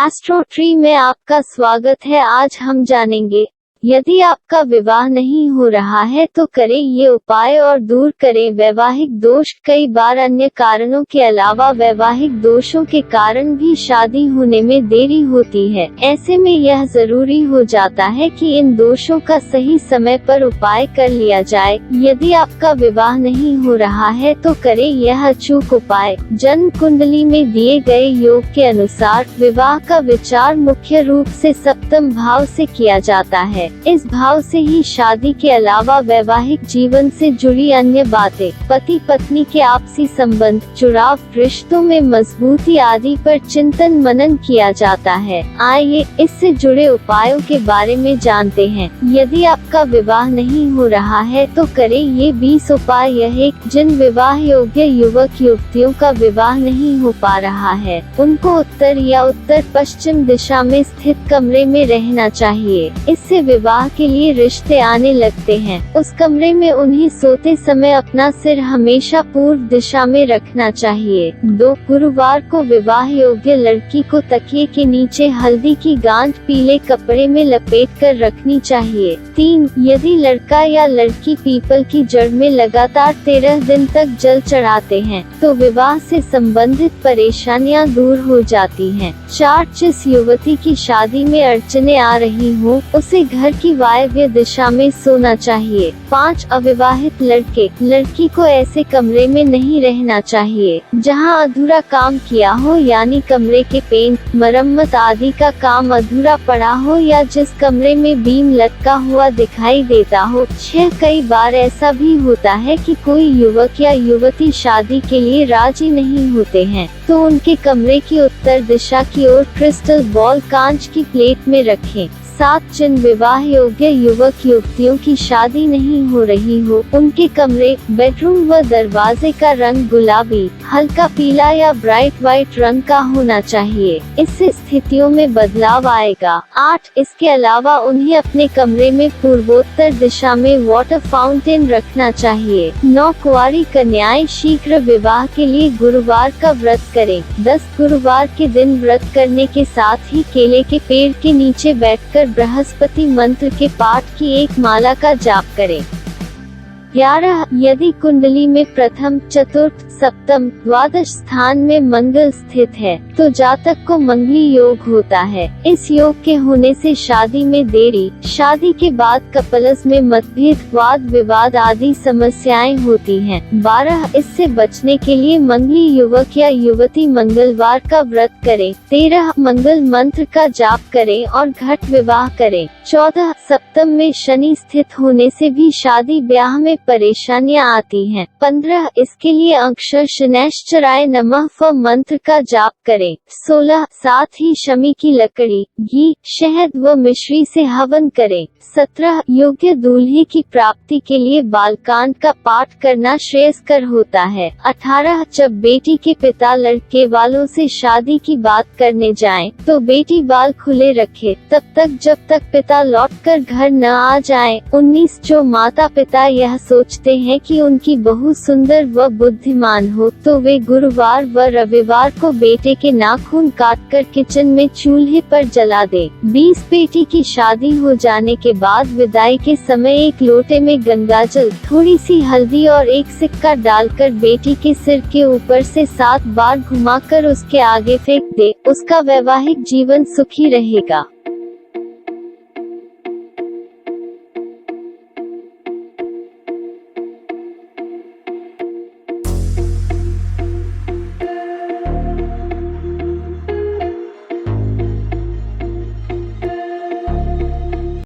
Astro tree में आपका स्वागत है। आज हम जानेंगे, यदि आपका विवाह नहीं हो रहा है तो करें ये उपाय और दूर करें वैवाहिक दोष। कई बार अन्य कारणों के अलावा वैवाहिक दोषों के कारण भी शादी होने में देरी होती है। ऐसे में यह जरूरी हो जाता है कि इन दोषों का सही समय पर उपाय कर लिया जाए। यदि आपका विवाह नहीं हो रहा है तो करें यह अचूक उपाय। जन्म कुंडली में दिए गए योग के अनुसार विवाह का विचार मुख्य रूप से सप्तम भाव से किया जाता है। इस भाव से ही शादी के अलावा वैवाहिक जीवन से जुड़ी अन्य बातें, पति पत्नी के आपसी संबंध, जुड़ाव, रिश्तों में मजबूती आदि पर चिंतन मनन किया जाता है। आइए इससे जुड़े उपायों के बारे में जानते हैं। यदि आपका विवाह नहीं हो रहा है तो करें ये 20 उपाय। यह एक जिन विवाह योग्य युवक युवतियों का विवाह नहीं हो पा रहा है उनको उत्तर या उत्तर पश्चिम दिशा में स्थित कमरे में रहना चाहिए। इससे विवाह के लिए रिश्ते आने लगते हैं। उस कमरे में उन्हें सोते समय अपना सिर हमेशा पूर्व दिशा में रखना चाहिए। 2 गुरुवार को विवाह योग्य लड़की को तकिए के नीचे हल्दी की गांठ पीले कपड़े में लपेट कर रखनी चाहिए। 3 यदि लड़का या लड़की पीपल की जड़ में लगातार 13 दिन तक जल चढ़ाते हैं तो विवाह से संबंधित परेशानियां दूर हो जाती हैं। 4 जिस युवती की शादी में अड़चने आ रही हो उसे घर की वायव्य दिशा में सोना चाहिए। 5 अविवाहित लड़के लड़की को ऐसे कमरे में नहीं रहना चाहिए जहां अधूरा काम किया हो, यानी कमरे के पेंट, मरम्मत आदि का काम अधूरा पड़ा हो या जिस कमरे में बीम लटका हुआ दिखाई देता हो। 6 कई बार ऐसा भी होता है कि कोई युवक या युवती शादी के लिए राजी नहीं होते हैं तो उनके कमरे की उत्तर दिशा की ओर क्रिस्टल बॉल कांच की प्लेट में रखें। 7 जिन विवाह योग्य युवक युवतियों की शादी नहीं हो रही हो उनके कमरे, बेडरूम व दरवाजे का रंग गुलाबी, हल्का पीला या ब्राइट व्हाइट रंग का होना चाहिए। इससे स्थितियों में बदलाव आएगा। 8 इसके अलावा उन्हें अपने कमरे में पूर्वोत्तर दिशा में वाटर फाउंटेन रखना चाहिए। 9 कुंवारी कन्याएं शीघ्र विवाह के लिए गुरुवार का व्रत करें। 10 गुरुवार के दिन व्रत करने के साथ ही केले के पेड़ के नीचे बैठकर बृहस्पति मंत्र के पाठ की एक माला का जाप करें। 11 यदि कुंडली में प्रथम, चतुर्थ, सप्तम, द्वादश स्थान में मंगल स्थित है तो जातक को मंगली योग होता है। इस योग के होने से शादी में देरी, शादी के बाद कपल्स में मतभेद, वाद विवाद आदि समस्याएं होती हैं। 12 इससे बचने के लिए मंगली युवक या युवती मंगलवार का व्रत करें। 13 मंगल मंत्र का जाप करें और घट विवाह करें। 14 सप्तम में शनि स्थित होने से भी शादी ब्याह में परेशानियां आती हैं। 15 इसके लिए अक्षर शनैश्चराय नमः फ मंत्र का जाप करें। 16 साथ ही शमी की लकड़ी, घी, शहद व मिश्री से हवन करें। 17 योग्य दूल्हे की प्राप्ति के लिए बालकांड का पाठ करना श्रेयस्कर होता है। 18 जब बेटी के पिता लड़के वालों से शादी की बात करने जाएं, तो बेटी बाल खुले रखे तब तक जब तक पिता लौटकर घर न आ जाएं। 19 जो माता पिता यह सोचते हैं कि उनकी बहू सुंदर व बुद्धिमान हो तो वे गुरुवार व रविवार को बेटे के नाखून काटकर किचन में चूल्हे पर जला दे। 20 बेटी की शादी हो जाने के बाद विदाई के समय एक लोटे में गंगाजल, थोड़ी सी हल्दी और एक सिक्का डालकर बेटी के सिर के ऊपर से 7 बार घुमाकर उसके आगे फेंक दे। उसका वैवाहिक जीवन सुखी रहेगा।